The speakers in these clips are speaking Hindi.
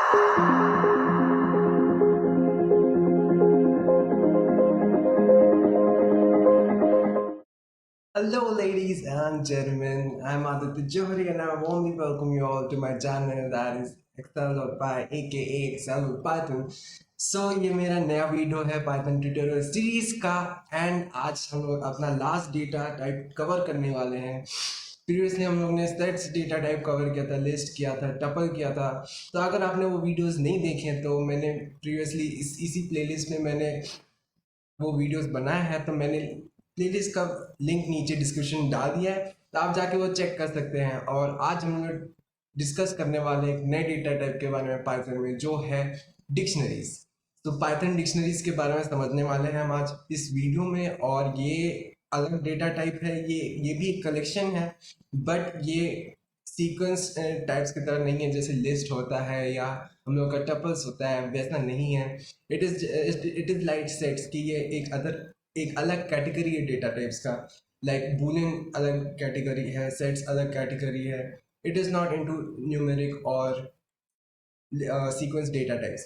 Hello, ladies and gentlemen. I'm Aditya Johri, and I warmly welcome you all to my channel that is Excel with Py, aka Excel with Python. ये मेरा नया वीडियो है पाइथन ट्यूटोरियल सीरीज का एंड आज हम लोग अपना लास्ट डेटा टाइप कवर करने वाले हैं। प्रीवियसली हम लोग ने सेट्स डेटा टाइप कवर किया था, लिस्ट किया था, टपल किया था। तो अगर आपने वो वीडियोस नहीं देखे तो मैंने प्रीवियसली इसी प्लेलिस्ट में मैंने वो वीडियोस बनाए हैं, तो मैंने प्लेलिस्ट का लिंक नीचे डिस्क्रिप्शन डाल दिया है, तो आप जाके वो चेक कर सकते हैं। और आज हम लोग डिस्कस करने वाले एक नए डेटा टाइप के बारे में पाइथन में, जो है डिक्शनरीज। तो पाइथन डिक्शनरीज के बारे में समझने वाले हैं हम आज इस वीडियो में। और ये अलग डेटा टाइप है, ये भी एक कलेक्शन है, बट ये सीक्वेंस टाइप्स की तरह नहीं है जैसे लिस्ट होता है या हम लोग का टपल्स होता है, वैसा नहीं है। इट इज लाइक सेट्स की ये एक अलग कैटेगरी है डेटा टाइप्स का। लाइक बूलियन अलग कैटेगरी है, सेट्स अलग कैटेगरी है। It is not into numeric और सीक्वेंस डेटा टाइप्स।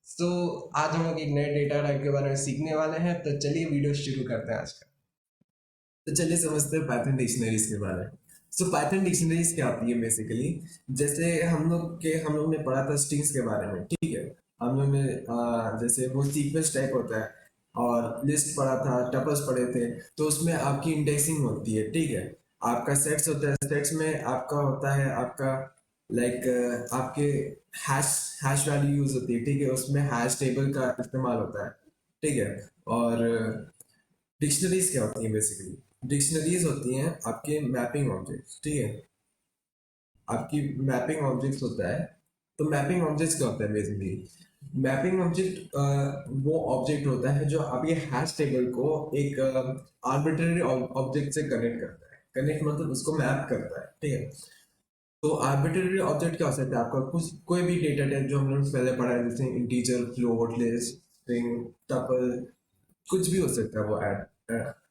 सो आज हम लोग एक नए डेटा टाइप के बारे में सीखने वाले हैं, तो चलिए वीडियो शुरू करते हैं आज का। तो चलिए समझते हैं पाइथन डिक्शनरीज के बारे में। पाइथन डिक्शनरीज क्या होती है बेसिकली, जैसे हम लोग ने पढ़ा था स्ट्रिंग्स के बारे में, ठीक है। हम लोग ने जैसे वो सीक्वेंस टाइप होता है और लिस्ट पढ़ा था, टपल्स पढ़े थे। तो उसमें आपकी इंडेक्सिंग होती है, ठीक है। आपका सेट्स होता है, सेट्स में आपका होता है आपका आपके हैश हैश वैल्यू यूज होती है, ठीक है। उसमें हैश टेबल का इस्तेमाल होता है, ठीक है। और डिक्शनरीज क्या होती है बेसिकली, डिक्शनरीज होती हैं आपके मैपिंग ऑब्जेक्ट्स, ठीक है। आपकी मैपिंग ऑब्जेक्ट्स होता है। तो मैपिंग ऑब्जेक्ट्स क्या होता है बेसिकली, मैपिंग ऑब्जेक्ट वो ऑब्जेक्ट होता है जो आपके हैश टेबल को एक आर्बिट्ररी ऑब्जेक्ट से कनेक्ट करता है। कनेक्ट मतलब उसको मैप करता है, ठीक है। तो आर्बिट्ररी ऑब्जेक्ट क्या हो सकता है आपका, कुछ कोई भी डेटा टाइप जो हम लोग पहले पढ़ा है, जैसे integer, float, list, string, tuple, कुछ भी हो सकता है वो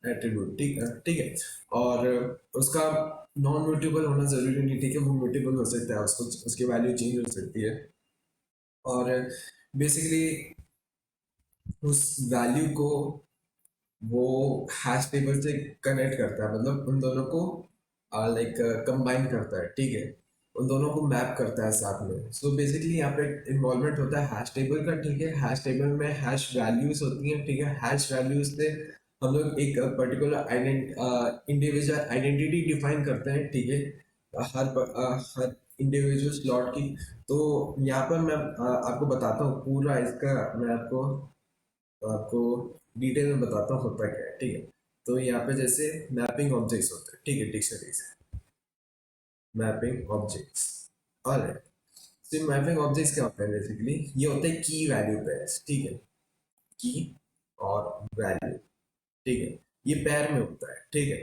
एट्रीब्यूट, ठीक है, ठीक है। और उसका नॉन म्यूटेबल होना जरूरी नहीं, ठीक है। वो म्यूटेबल हो सकता है, उसको उसकी वैल्यू चेंज हो सकती है। और बेसिकली उस वैल्यू को वो हैश टेबल से कनेक्ट करता है, मतलब उन दोनों को लाइक कंबाइन करता है, ठीक है। उन दोनों को मैप करता है साथ में। सो बेसिकली यहाँ पे इन्वॉल्वमेंट होता है हैश टेबल का, ठीक है। हैश टेबल में हैश वैल्यूज होती हैं, ठीक है। हैश वैल्यूज से हम लोग एक पर्टिकुलर इंडिविजुअल आइडेंटिटी डिफाइन करते हैं, ठीक है। हर इंडिविजुअल स्लॉट की। तो यहाँ पर मैं आपको बताता हूँ पूरा इसका, मैं आपको आपको डिटेल में बताता हूँ होता क्या है, ठीक है। तो यहाँ पे जैसे मैपिंग ऑब्जेक्ट्स होते हैं, ठीक है, डिक्शनरीज मैपिंग ऑब्जेक्ट्स। ऑलराइट, तो मैपिंग ऑब्जेक्ट्स क्या होते हैं बेसिकली, ये होते हैं की वैल्यू पेयर्स, ठीक है। की और वैल्यू, ठीक है, ये पेयर में होता है, ठीक है।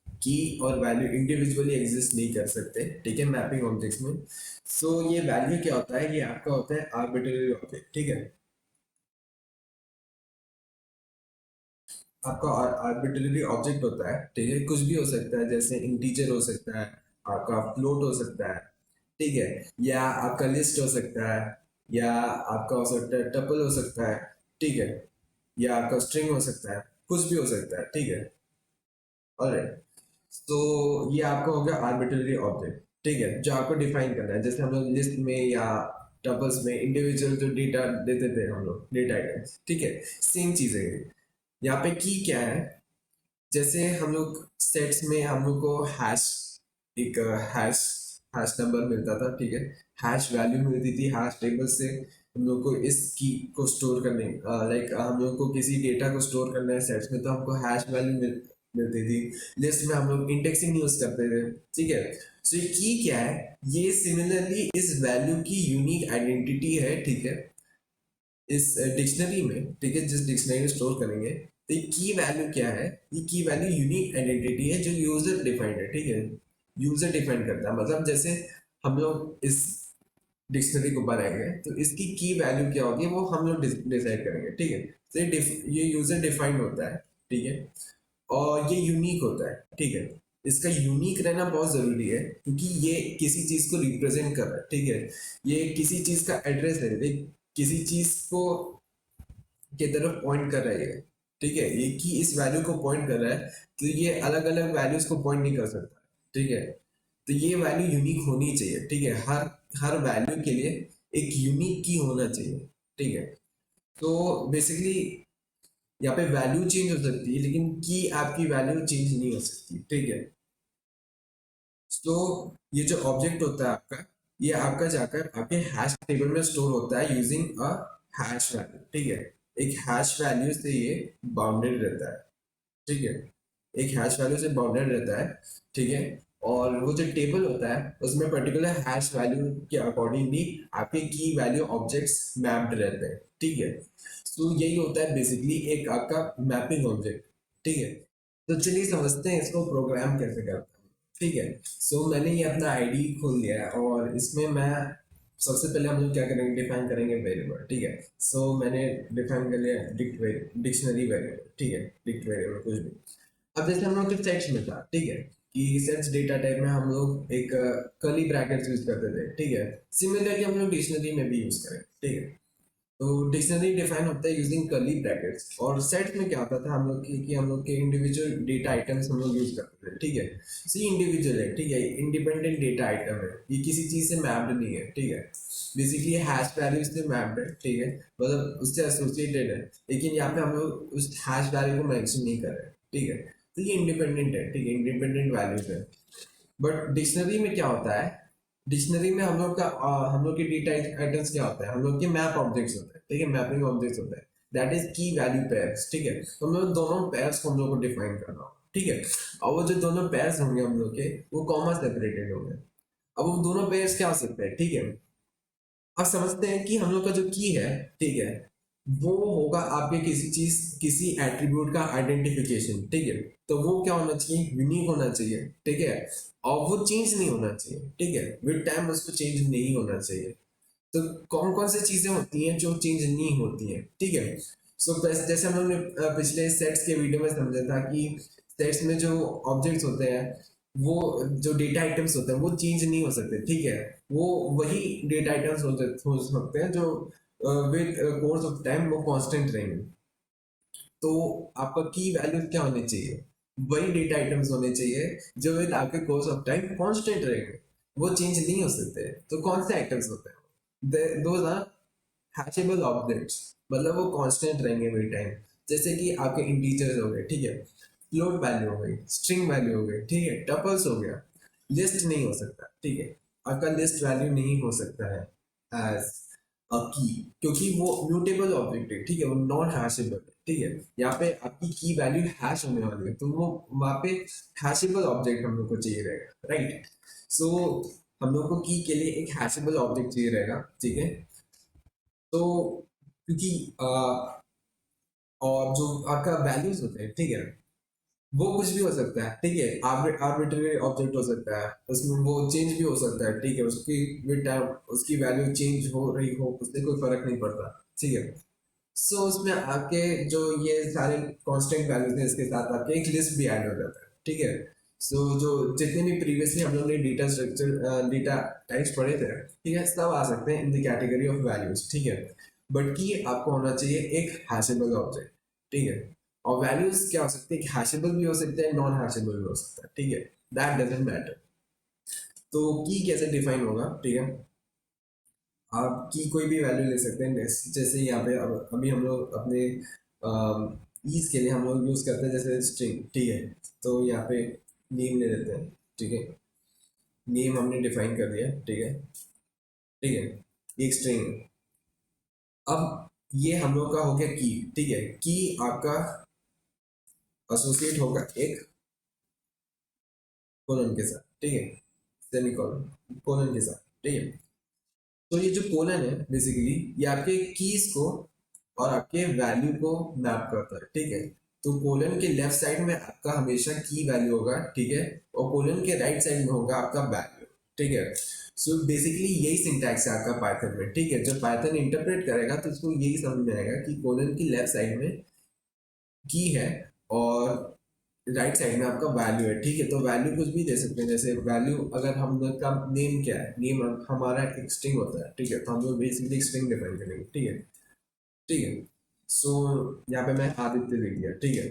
की और वैल्यू इंडिविजुअली एग्जिस्ट नहीं कर सकते, ठीक है, मैपिंग ऑब्जेक्ट्स में। ये वैल्यू क्या होता है, ये आपका होता है आर्बिट्ररी ऑब्जेक्ट, ठीक है। आपका आर्बिट्ररी ऑब्जेक्ट होता है, ठीक है। कुछ भी हो सकता है, जैसे इंटीजर हो सकता है, आपका फ्लोट हो सकता है, ठीक है। या आपका लिस्ट हो सकता है, या आपका हो सकता है टपल हो सकता है, ठीक है। या आपका स्ट्रिंग हो सकता है, कुछ भी हो सकता है, ठीक है। ऑलराइट, तो ये आपका हो गया आर्बिट्ररी ऑब्जेक्ट, ठीक है, जो आपको डिफाइन करना है। जैसे हम लोग लिस्ट में या टपल्स में इंडिविजुअल जो डेटा देते थे हम लोग, डेटा आइटम्स, ठीक है। सेम चीज है यहाँ पे। की क्या है, जैसे हम लोग सेट्स में हम लोग को हैश एक हैश हैश नंबर मिलता था, ठीक है। हैश वैल्यू मिलती थी हैश टेबल से। हम लोग को इस की को स्टोर करने, लाइक हम लोग को किसी डेटा को स्टोर करना है सेट्स में, तो हमको हैश वैल्यू मिलती थी। लिस्ट में हम लोग इंडेक्सिंग यूज करते थे, ठीक है। ये की क्या है, ये सिमिलरली इस वैल्यू की यूनिक आइडेंटिटी है, ठीक है। इस डिक्शनरी में, ठीक है, जिस डिक्शनरी में स्टोर करेंगे, तो ये की वैल्यू क्या है, ये की वैल्यू यूनिक आइडेंटिटी है जो यूजर डिफाइंड है, ठीक है। यूजर डिफाइन करता है, मतलब जैसे हम लोग इस डिक्शनरी को बनाएंगे तो इसकी की वैल्यू क्या होगी वो हम लोग डिसाइड करेंगे, ठीक है। ये यूजर डिफाइंड होता है, ठीक है। और ये यूनिक होता है, ठीक है। इसका यूनिक रहना बहुत ज़रूरी है, क्योंकि ये किसी चीज़ को रिप्रेजेंट कर रहा है, ठीक है। ये किसी चीज़ का एड्रेस है, ये किसी चीज़ को के तरफ पॉइंट कर रहा है ये, ठीक है। ये की इस वैल्यू को पॉइंट कर रहा है, तो ये अलग अलग वैल्यूज को पॉइंट नहीं कर सकता, ठीक है। तो ये वैल्यू यूनिक होनी चाहिए, ठीक है। हर हर वैल्यू के लिए एक यूनिक की होना चाहिए, ठीक है। तो बेसिकली यहाँ पे वैल्यू चेंज हो सकती है, लेकिन की आपकी वैल्यू चेंज नहीं हो सकती, ठीक है। तो ये जो ऑब्जेक्ट होता है आपका, ये आपका जाकर आपके हैश टेबल में स्टोर होता है यूजिंग अ हैश वैल्यू, ठीक है। एक हैश वैल्यू से ये बाउंडेड रहता है, ठीक है। एक हैश वैल्यू से बाउंडेड रहता है, ठीक है। और वो जो टेबल होता है उसमें पर्टिकुलर हैश वैल्यू के अकॉर्डिंगली आपके की वैल्यू ऑब्जेक्ट्स मैप्ड रहते हैं, ठीक है। तो यही होता है बेसिकली एक आपका मैपिंग ऑब्जेक्ट, ठीक है। तो चलिए समझते हैं इसको प्रोग्राम कैसे करते हैं, ठीक है। मैंने ये अपना आईडी खोल लिया है, और इसमें मैं सबसे पहले हम लोग क्या करेंगे, डिफाइन करेंगे वेरिएबल, ठीक है। मैंने डिफाइन कर लिया डिक्शनरी वेरिएबल, ठीक है। डिक्ट वेरिएबल कुछ भी। अब जैसे हम लोग के सेट्स में था, ठीक है, कि सेट्स डेटा टाइप में हम लोग एक कर्ली ब्रैकेट्स यूज करते थे, ठीक है। सिमिलरली हम लोग डिक्शनरी में भी यूज करें, ठीक है। तो डिक्शनरी डिफाइन होता है यूजिंग कर्ली ब्रैकेट्स, और सेट्स में क्या होता था हम लोग की, कि हम लोग के इंडिविजुअल डेटा आइटम्स हम लोग यूज करते थे, ठीक है। सी इंडिविजुअल है, ठीक है, इंडिपेंडेंट डेटा आइटम है, ये किसी चीज से मैप्ड नहीं है, ठीक है। बेसिकली हैश वैल्यू से मैप्ड है, ठीक है, मतलब उससे एसोसिएटेड है, लेकिन यहाँ पे हम लोग उस हैश वैल्यू को मेंशन नहीं कर रहे, ठीक है। तो ये इंडिपेंडेंट है, ठीक है, इंडिपेंडेंट वैल्यूज है। बट डिक्शनरी में क्या होता है, डिक्शनरी में हम लोग के डेटा आइटम्स क्या होता है, हम लोग के मैप ऑब्जेक्ट्स होते हैं, ठीक है, मैपिंग ऑब्जेक्ट्स होते हैं। दैट इज की वैल्यू पेयर्स, ठीक है। तो हम लोग दोनों पेयर्स को हम लोग को डिफाइन करना होगा, ठीक है। और वो जो दोनों पेयर्स होंगे हम लोग के, वो कॉमा सेपरेटेड होंगे। अब वो दोनों पेयर्स क्या हो सकते हैं, ठीक है। अब समझते हैं कि हम लोग का जो की है, ठीक है, वो होगा आपके किसी चीज, किसी एट्रीब्यूट का आइडेंटिफिकेशन, ठीक है। तो वो क्या होना चाहिए, यूनिक होना चाहिए, ठीक है। और वो चेंज नहीं होना चाहिए, ठीक है, विद टाइम उसको चेंज नहीं होना चाहिए। तो कौन कौन सी चीजें होती हैं जो चेंज नहीं होती हैं, ठीक है। जैसे हम लोग ने पिछले सेट्स के वीडियो में समझा था कि सेट्स में जो ऑब्जेक्ट्स होते हैं, वो जो डेटा आइटम्स होते हैं वो चेंज नहीं हो सकते, ठीक है। वो वही डेटा आइटम्स हो सकते हैं जो विद कोर्स ऑफ टाइम वो कांस्टेंट रहेंगे। तो आपका की वैल्यू क्या होने चाहिए, वही डेटा आइटम्स होने चाहिए जो विद आपके कोर्स ऑफ टाइम कांस्टेंट रहेंगे, वो चेंज नहीं हो सकते। तो कौन से आइटम्स होते हैं, दोज आर हैशेबल ऑब्जेक्ट्स, मतलब वो कांस्टेंट रहेंगे विद टाइम। जैसे कि आपके इंटीजर्स हो गए, ठीक है, फ्लोट वैल्यू हो गई, स्ट्रिंग वैल्यू हो गई, ठीक है, टपल्स हो गया। लिस्ट नहीं हो सकता, ठीक है, आपका लिस्ट वैल्यू नहीं हो सकता है एज अ की, क्योंकि वो म्यूटेबल ऑब्जेक्ट है, ठीक है, वो नॉन हैशेबल है, ठीक है। यहाँ पे आपकी की वैल्यू हैश होने वाली है, तो वो वहाँ पे हैशेबल ऑब्जेक्ट हम लोग को चाहिए रहेगा, राइट। सो हम लोग को की के लिए एक हैशेबल ऑब्जेक्ट चाहिए रहेगा, ठीक है। तो क्योंकि और जो आपका वैल्यूज होते हैं, ठीक है, वो कुछ भी हो सकता है, ठीक है, आर्बिट्ररी ऑब्जेक्ट हो सकता है, उसमें वो चेंज भी हो सकता है, ठीक है, उसकी विद टाइम उसकी वैल्यू चेंज हो रही हो उससे कोई फर्क नहीं पड़ता, ठीक है। उसमें आपके जो ये सारे कांस्टेंट वैल्यूज हैं, इसके साथ आपके एक लिस्ट भी ऐड हो जाता है, ठीक है। जो जितने भी प्रीवियसली हम लोग ने डेटा स्ट्रक्चर डेटा टाइप्स पढ़े थे, ठीक है, सब आ सकते हैं in the category of values, ठीक है। बट की आपको होना चाहिए एक हैशेबल ऑब्जेक्ट, ठीक है। और वैल्यूज क्या हो सकते हैं, हैशेबल भी हो सकते हैं, नॉन हैशेबल भी हो सकता है, ठीक है। That doesn't matter. तो की कैसे डिफाइन होगा, ठीक है। आप की कोई भी वैल्यू ले सकते हैं, जैसे यहाँ पे अभी हम लोग अपने ईज के लिए हम लोग यूज करते हैं जैसे स्ट्रिंग, ठीक है। तो यहाँ पे नेम ले लेते हैं, ठीक है। नेम हमने डिफाइन कर दिया, ठीक है, ठीक है, ये एक स्ट्रिंग है। अब ये हम लोग का हो गया की, ठीक है। की आपका एसोसिएट होगा एक कोलन के साथ, ठीक है, सेमी कोलन कोलन के साथ, ठीक है। तो ये जो कोलन है बेसिकली ये आपके कीज को और आपके वैल्यू को मैप करता है, ठीक है। तो कोलन के लेफ्ट साइड में आपका हमेशा की वैल्यू होगा, ठीक है, और कोलन के राइट साइड में होगा आपका वैल्यू, ठीक है। बेसिकली यही सिंटैक्स है आपका पाइथन में, ठीक है। जब पाइथन इंटरप्रेट करेगा तो उसको यही समझ में आएगा कि कोलन की लेफ्ट साइड में की है, और राइट साइड में आपका वैल्यू है, ठीक है। तो वैल्यू कुछ भी दे सकते हैं, जैसे वैल्यू अगर हम लोग का नेम क्या है, नेम हमारा एक स्ट्रिंग होता है, ठीक है। तो हम लोग बेसिकली स्ट्रिंग डिफाइन करेंगे, ठीक है, ठीक है। सो यहाँ पे मैं आदित्य लिख दिया, ठीक है।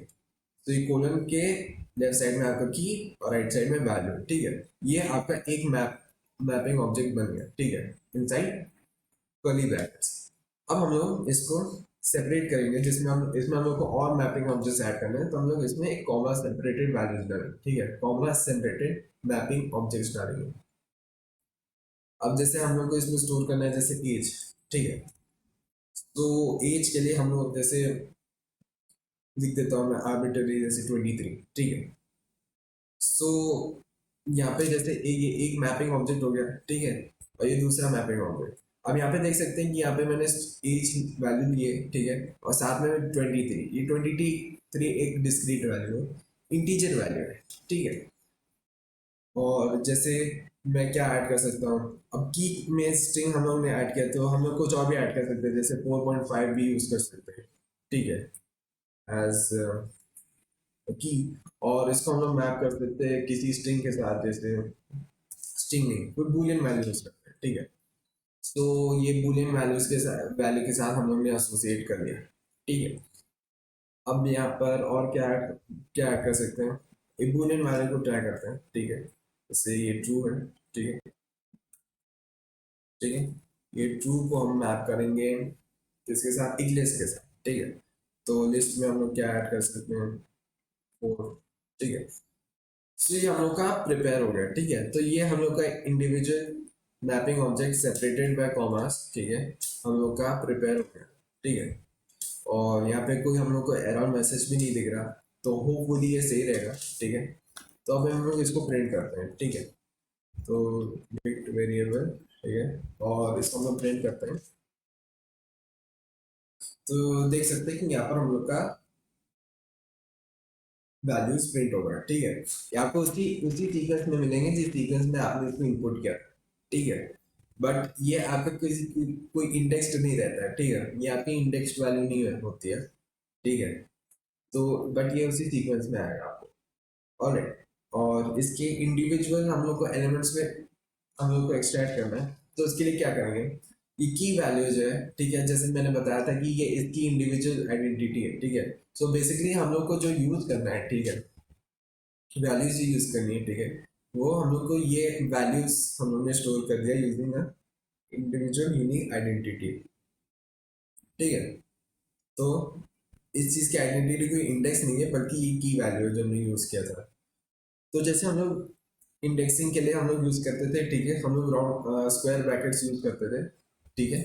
तो ये कोलन के लेफ्ट साइड में आपका की और राइट साइड में वैल्यू, ठीक है। ये आपका एक मैपिंग ऑब्जेक्ट बन गया, ठीक है, इनसाइड कर्ली ब्रैकेट्स। अब हम लोग इसको सेपरेट करेंगे, जिसमें हम इसमें हम लोग को और मैपिंग ऑब्जेक्ट्स ऐड करने हैं, तो हम लोग इसमें एक कॉमा सेपरेटेड वैल्यूज डालेंगे, ठीक है, कॉमा सेपरेटेड मैपिंग ऑब्जेक्ट्स डालेंगे। अब जैसे हम लोग को इसमें स्टोर करना है जैसे एज, ठीक है। तो एज के लिए हम लोग जैसे लिख देता हूँ मैं आर्बिट्ररी जैसे 23, ठीक है। सो यहाँ पे जैसे ये एक मैपिंग ऑब्जेक्ट हो गया, ठीक है, और ये दूसरा मैपिंग ऑब्जेक्ट। अब यहाँ पे देख सकते हैं कि यहाँ पे मैंने एज वैल्यू ली है, ठीक है, और साथ में 23, ये 23 एक डिस्क्रीट वैल्यू है, इंटीजर वैल्यू है, ठीक है। और जैसे मैं क्या ऐड कर सकता हूँ, अब की में स्ट्रिंग हम लोग ने ऐड किया, तो हम लोग कुछ और भी ऐड कर सकते हैं, जैसे 4.5 भी यूज कर सकते हैं, ठीक है, एज की। और इसको हम लोग मैप कर सकते हैं किसी स्ट्रिंग के साथ, जैसे स्ट्रिंग नहीं, कोई बूलियन वैल्यू यूज करते हैं, ठीक है। तो ये बूलियन वैल्यू के साथ हम लोग ने एसोसिएट कर लिया, ठीक है। अब यहाँ पर और क्या ऐड कर सकते हैं, एक बूलियन वैल्यू को ट्राई करते हैं, ठीक है। जैसे ये ट्रू है, ठीक है, ठीक है। ये ट्रू को हम मैप करेंगे किसके साथ, एक लिस्ट के साथ, ठीक है। तो लिस्ट में हम लोग क्या ऐड कर सकते हैं, 4, ठीक है। तो ये हम लोग का प्रिपेयर हो गया, ठीक है। तो ये हम लोग का individual mapping object separated by commas, ठीक है, हम लोग का प्रिपेयर हो गया, ठीक है। और यहाँ पे कोई हम लोग को एरर मैसेज भी नहीं दिख रहा, तो होपफुली ये सही रहेगा, ठीक है। तो अब हम लोग इसको प्रिंट करते हैं, ठीक है। तो बिट वेरिएबल, ठीक है, और इसको हम लोग प्रिंट करते हैं। तो देख सकते हैं कि यहाँ पर हम लोग का वैल्यूज प्रिंट होगा, ठीक है। ये आपको उसी उसी सीक्वेंस में मिलेंगे जिस सीक्वेंस में आपने इसको इनपुट किया, ठीक है। बट ये आपका कोई इंडेक्स्ड नहीं रहता है, ठीक है, ये आपकी इंडेक्स्ड वैल्यू नहीं होती है, ठीक है। तो बट ये उसी सीक्वेंस में आएगा आपको, ऑलराइट। और इसके इंडिविजुअल हम लोग को एलिमेंट्स में हम लोग को एक्सट्रैक्ट करना है, तो उसके लिए क्या करेंगे, ये की वैल्यू जो है, ठीक है, जैसे मैंने बताया था कि ये इसकी इंडिविजुअल आइडेंटिटी है, ठीक है। सो बेसिकली हम लोग को जो यूज करना है, ठीक है, वैल्यूज यूज करनी है, ठीक है। वो हम लोग को ये वैल्यूज हम लोग ने स्टोर कर दिया using a individual unique identity, ठीक है। तो इस चीज की आइडेंटिटी कोई इंडेक्स नहीं है, बल्कि ये की वैल्यू है जो हमने यूज किया था। तो जैसे हम लोग इंडेक्सिंग के लिए हम लोग यूज करते थे, ठीक है, हम लोग राउंड स्क्वायर ब्रैकेट्स यूज करते थे, ठीक है।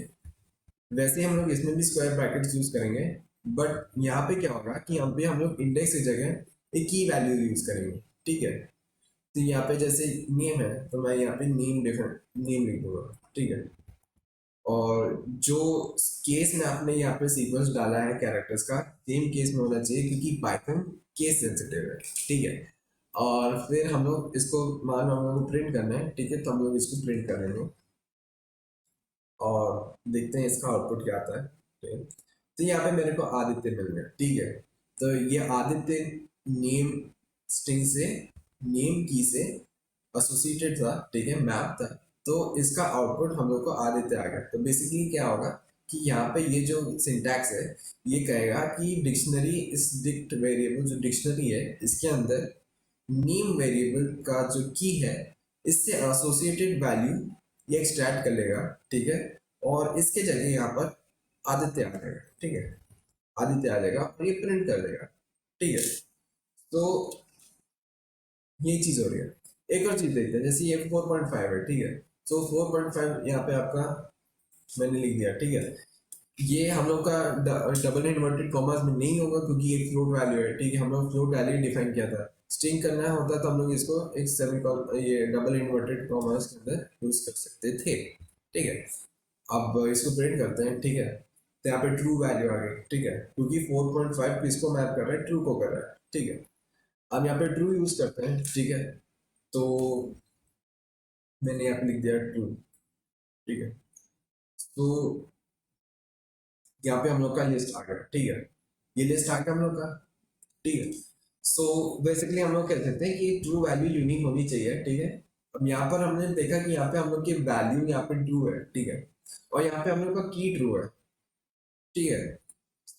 वैसे ही हम लोग इसमें भी स्क्वायर ब्रैकेट्स यूज करेंगे, बट यहाँ पे क्या होगा कि यहाँ पे हम लोग इंडेक्स की जगह एक की वैल्यू यूज करेंगे, ठीक है। तो यहाँ पे जैसे नेम है, तो मैं यहाँ पे नेम लिख दूंगा, ठीक है। और जो केस में आपने यहाँ पे सीक्वेंस डाला है कैरेक्टर्स का, सेम केस में होना चाहिए, क्योंकि पाइथन केस सेंसिटिव है, ठीक है। और फिर हम लोग इसको मान लो हम लोग को प्रिंट करना है, ठीक है, तो हम लोग इसको प्रिंट कर लेंगे और देखते हैं इसका आउटपुट क्या आता है, ठीक है। तो यहाँ पे मेरे को आदित्य मिल गया, ठीक है। तो ये आदित्य नेम स्ट्रिंग से नेम की से एसोसिएटेड था, ठीक है, मैप था। तो इसका आउटपुट हम लोग को आदित्य आ गया। तो बेसिकली क्या होगा कि यहाँ पे ये जो सिंटैक्स है, ये कहेगा कि डिक्शनरी इस डिक्ट वेरिएबल जो डिक्शनरी है, इसके अंदर नेम वेरिएबल का जो की है, इससे एसोसिएटेड वैल्यू ये एक्सट्रैक्ट कर लेगा, ठीक है। और इसके जगह यहाँ पर आदित्य आ जाएगा, ठीक है, आदित्य आ जाएगा और ये प्रिंट कर देगा, ठीक है। तो ये चीज हो रही है। एक और चीज देखते हैं, जैसे ये 4.5 है, ठीक है। तो 4.5 यहाँ पे आपका मैंने लिख दिया, ठीक है। ये हम लोग का डबल इन्वर्टेड कॉमर्स में नहीं होगा, क्योंकि ये फ्लोट वैल्यू है, ठीक है। हम लोग फ्लोट वैल्यू डिफाइन किया था, स्ट्रिंग करना होता तो हम लोग इसको एक ये डबल इन्वर्टेड कॉमर्स के अंदर यूज कर सकते थे, ठीक है। अब इसको प्रिंट करते हैं, ठीक है। तो यहाँ पे ट्रू वैल्यू आ गई, ठीक है, क्योंकि 4.5 किसको मैप कर रहा है, ट्रू को कर रहा है, ठीक है। अब यहाँ पे ट्रू यूज करते हैं, ठीक है। तो मैंने यहाँ पे लिख दिया ट्रू, ठीक है। तो यहाँ पे हम लोग का लिस्ट आ गया, ठीक है, ये लिस्ट आ गया हम लोग का, ठीक है। सो बेसिकली हम लोग कह सकते हैं कि ट्रू वैल्यू यूनिक होनी चाहिए, ठीक है। अब यहाँ पर हमने देखा कि यहाँ पे हम लोग की वैल्यू यहाँ पे ट्रू है, ठीक है, और यहाँ पे हम लोग का की ट्रू है, ठीक है।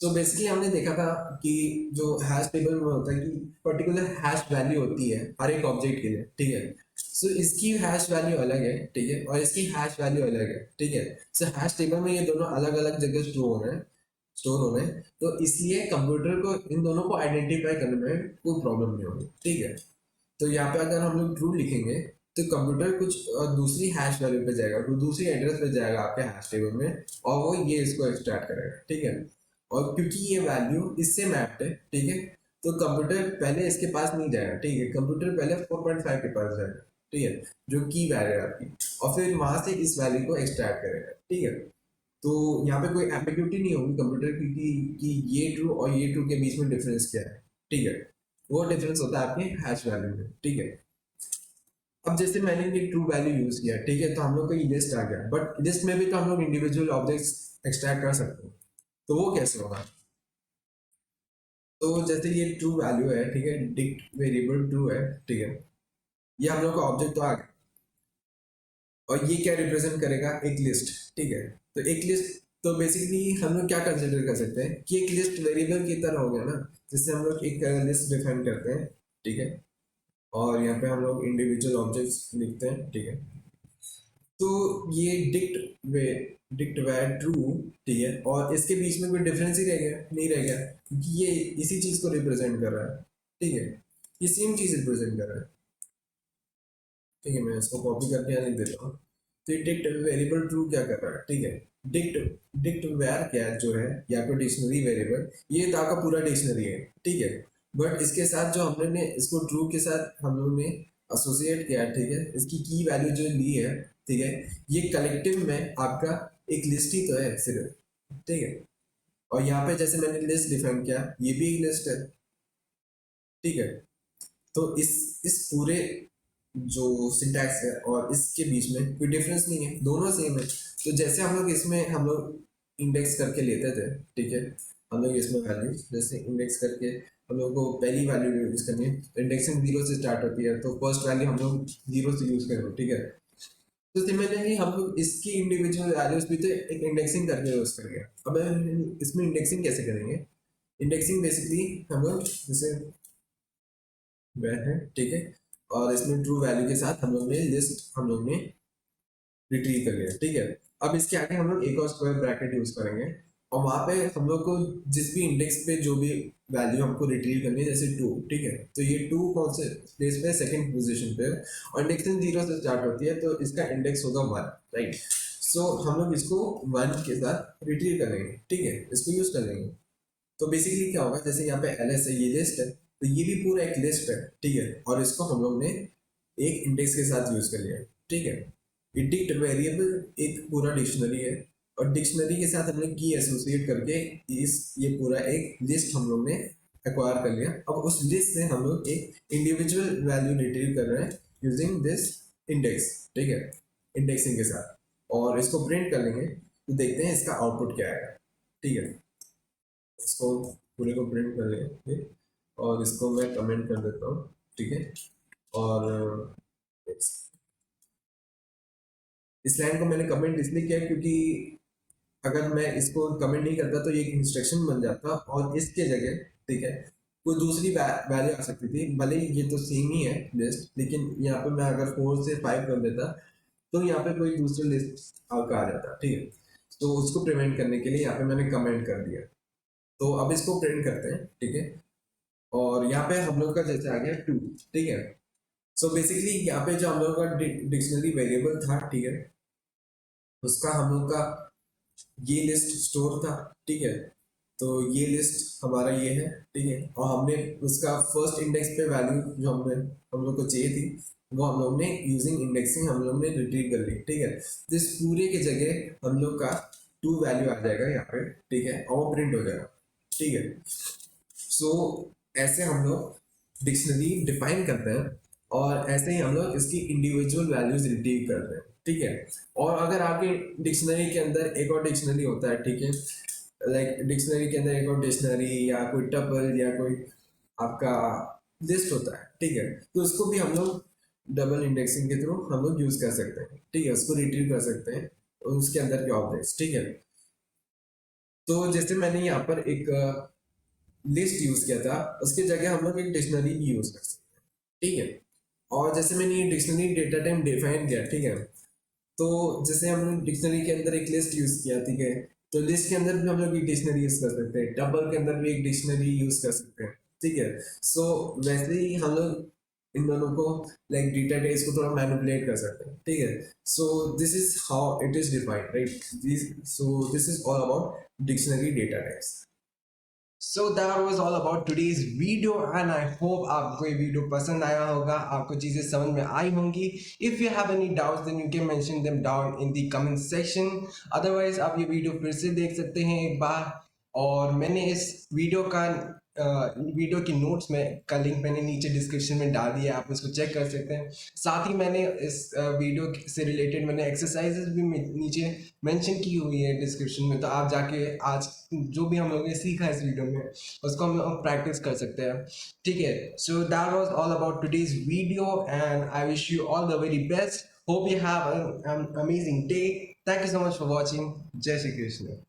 तो बेसिकली हमने देखा था कि जो हैश टेबल में होता है कि पर्टिकुलर हैश वैल्यू होती है हर एक ऑब्जेक्ट के लिए, ठीक है। सो इसकी हैश वैल्यू अलग है, ठीक है, और इसकी हैश वैल्यू अलग है, ठीक है। सो हैश टेबल में ये दोनों अलग अलग जगह स्टोर हो रहे हैं, तो इसलिए कंप्यूटर को इन दोनों को आइडेंटिफाई करने में कोई प्रॉब्लम नहीं होगी, ठीक है। तो यहाँ पे अगर हम लोग ट्रू लिखेंगे तो कंप्यूटर कुछ दूसरी हैश वैल्यू पे जाएगा, वो दूसरी एड्रेस पे जाएगा आपके हैश टेबल में, और वो ये इसको एक्सट्रैक्ट करेगा, ठीक है। और क्योंकि ये वैल्यू इससे मैप्ड है, ठीक है, तो कंप्यूटर पहले इसके पास नहीं जाएगा, ठीक है, कंप्यूटर पहले 4.5 के पास जाएगा, ठीक है, जो की वैल्यू है आपकी, और फिर वहां से इस वैल्यू को एक्सट्रैक्ट करेगा, ठीक है। तो यहाँ पे कोई एम्बिग्यूटी नहीं होगी कंप्यूटर की कि ये ट्रू और ये ट्रू के बीच में डिफरेंस क्या है, ठीक है। वो डिफरेंस होता है आपके हैश वैल्यू में, ठीक है। अब जैसे मैंने ये ट्रू वैल्यू यूज किया, ठीक है, तो हम लोग का ये लिस्ट आ गया, बट लिस्ट में भी तो हम लोग इंडिविजुअल ऑब्जेक्ट्स एक्सट्रैक्ट कर सकते हैं, तो वो कैसे होगा? तो जैसे ये ट्रू वैल्यू है, ठीक है, डिक्ट वेरिएबल ट्रू है, ठीक है, ये हम लोग का ऑब्जेक्ट तो आ गया, और ये क्या रिप्रेजेंट करेगा? एक लिस्ट, ठीक है। तो एक लिस्ट, तो बेसिकली हम लोग क्या कंसिडर कर सकते हैं कि एक लिस्ट वेरिएबल की तरह हो गया ना, जिससे हम लोग एक लिस्ट डिफाइन करते हैं, ठीक है, और यहाँ पे हम लोग इंडिविजुअल ऑब्जेक्ट्स लिखते हैं, ठीक है। तो ये डिक्ट वेर ट्रू, ठीक है, और इसके बीच में कोई डिफरेंस ही रह गया नहीं, रह गया, क्योंकि ये इसी चीज को रिप्रेजेंट कर रहा है, ठीक है, ये सेम चीज रिप्रेजेंट कर रहा है, ठीक है। मैं इसको कॉपी करके यहाँ लिख देता हूँ। तो ये डिक्ट वेरिएबल ट्रू क्या कर रहा है, ठीक है, डिक्ट डिक्ट वेर क्या जो है या तो डिक्शनरी वेरिएबल, ये तो आपका पूरा डिक्शनरी है, ठीक है, बट इसके साथ जो हमने इसको ट्रू के साथ हम लोग ने एसोसिएट किया, ठीक है, इसकी की वैल्यू जो ली है, ठीक है, ये कलेक्टिव में आपका एक लिस्ट ही तो है सिर्फ, ठीक है। और यहाँ पे जैसे मैंने लिस्ट डिफाइन किया, ये भी एक लिस्ट है, ठीक है। तो इस पूरे जो सिंटैक्स है और इसके बीच में कोई डिफरेंस नहीं है, दोनों सेम है। तो जैसे हम लोग इसमें हम लोग इंडेक्स करके लेते थे, ठीक है, हम लोग इसमें वैल्यू जैसे इंडेक्स करके हम लोग को पहली वैल्यू यूज करनी है, तो इंडेक्सिंग जीरो से स्टार्ट होती है, तो फर्स्ट वैल्यू हम लोग जीरो से यूज करेंगे, ठीक है। तो सिमिलरली हम लोग इसकी इंडिविजुअल वैल्यूज भी तो एक इंडेक्सिंग करके यूज करेंगे। अब इसमें इंडेक्सिंग कैसे करेंगे? इंडेक्सिंग बेसिकली हम लोग जैसे वह है, ठीक है, और इसमें ट्रू वैल्यू के साथ हम लोग ने लिस्ट हम लोग ने रिट्रीव कर लिया, ठीक है। अब इसके आगे हम लोग एक और स्क्वायर ब्रैकेट यूज करेंगे, और वहां पे हम लोग को जिस भी इंडेक्स पे जो भी वैल्यू हमको रिट्रीव करनी है, जैसे टू, ठीक है, तो ये टू कौन से प्लेस पे? सेकंड पोजीशन पे, और इंडेक्सिंग जीरो से स्टार्ट होती है, तो इसका इंडेक्स होगा वन, राइट। सो हम लोग इसको वन के साथ रिट्रीव करेंगे, ठीक है, इसको यूज करेंगे। तो बेसिकली क्या होगा, जैसे यहाँ पे एलएस है, ये लिस्ट है, तो ये भी पूरा एक लिस्ट है, ठीक है, और इसको हम लोग ने एक इंडेक्स के साथ यूज कर लिया, ठीक है। डिक्ट वेरिएबल एक पूरा डिक्शनरी है, और डिक्शनरी के साथ हमने की एसोसिएट करके इस ये पूरा एक लिस्ट हम लोग ने एक्वायर कर लिया। अब उस लिस्ट से हम लोग एक इंडिविजुअल वैल्यू रिट्रीव कर रहे हैं यूजिंग दिस इंडेक्स, ठीक है, इंडेक्सिंग के साथ, और इसको प्रिंट कर लेंगे, तो देखते हैं इसका आउटपुट क्या आएगा, ठीक है। इसको पूरे को प्रिंट कर लेंगे, और इसको मैं कमेंट कर देता हूँ, ठीक है। और इस लाइन को मैंने कमेंट इसलिए किया क्योंकि अगर मैं इसको कमेंट नहीं करता तो ये एक इंस्ट्रक्शन बन जाता, और इसके जगह, ठीक है, कोई दूसरी वैल्यू आ सकती थी, भले ही ये तो सेम ही है लिस्ट, लेकिन यहाँ पे मैं अगर 4 से 5 कर देता तो यहाँ पे कोई दूसरी लिस्ट का आ जाता, ठीक है। तो उसको प्रिवेंट करने के लिए यहाँ पे मैंने कमेंट कर दिया। तो अब इसको प्रिंट करते हैं, ठीक है, और यहाँ पे हम लोग का जैसे आ गया टू, ठीक है। सो बेसिकली यहाँ पे जो हम लोग का डिक्शनरी वेरिएबल था, ठीक है, उसका हम लोग का ये लिस्ट स्टोर था, ठीक है। तो ये लिस्ट हमारा ये है, ठीक है, और हमने उसका फर्स्ट इंडेक्स पे वैल्यू जो हम लोग को चाहिए थी, वो हम लोग ने यूजिंग इंडेक्सिंग हम लोग ने रिट्रीव कर ली, ठीक है। तो इस पूरे की जगह हम लोग का टू वैल्यू आ जाएगा यहाँ पे, ठीक है, और वो प्रिंट हो जाएगा, ठीक है। सो ऐसे हम लोग डिक्शनरी डिफाइन करते हैं, और ऐसे ही हम लोग इसकी इंडिविजुअल वैल्यूज रिट्रीव करते हैं, ठीक है। और अगर आपके डिक्शनरी के अंदर एक और डिक्शनरी होता है, ठीक है, लाइक डिक्शनरी के अंदर एक और डिक्शनरी या कोई टपल या कोई आपका लिस्ट होता है, ठीक है, तो उसको भी हम लोग डबल इंडेक्सिंग के थ्रू हम लोग यूज कर सकते हैं, ठीक है, उसको रिट्रीव कर सकते हैं और उसके अंदर के ऑब्जेक्ट्स, ठीक है। तो जैसे मैंने यहाँ पर एक लिस्ट यूज किया था, उसकी जगह हम लोग एक डिक्शनरी भी यूज कर सकते हैं, ठीक है। और जैसे मैंने ये डिक्शनरी डेटा टाइप डिफाइन किया, ठीक है, तो जैसे हमने डिक्शनरी के अंदर एक लिस्ट यूज किया, ठीक है, तो लिस्ट के अंदर भी हम लोग एक डिक्शनरी यूज कर सकते हैं, टपल के अंदर भी एक डिक्शनरी यूज कर सकते हैं, ठीक है। सो वैसे ही हम लोग इन दोनों को लाइक डेटा टाइप्स को थोड़ा मैनिपुलेट कर सकते हैं, ठीक है। So this is how it is defined, right. This is all about dictionary data types. So that was all about today's video and I hope आपको ये वीडियो पसंद आया होगा, आपको चीज़ें समझ में आई होंगी. If you have any doubts then you can mention them down in the comment section. Otherwise आप ये वीडियो फिर से देख सकते हैं एक बार, और मैंने इस वीडियो की नोट्स में का लिंक मैंने नीचे डिस्क्रिप्शन में डाल दिया है, आप उसको चेक कर सकते हैं. साथ ही मैंने इस वीडियो से रिलेटेड मैंने एक्सरसाइजेस भी नीचे मेंशन की हुई है डिस्क्रिप्शन में, तो आप जाके आज जो भी हम लोगों ने सीखा इस वीडियो में उसको हम लोग प्रैक्टिस कर सकते हैं, ठीक है. So that was all about today's video and I wish you all the very best. Hope you have an amazing day. Thank you so much for watching. जय श्री कृष्ण.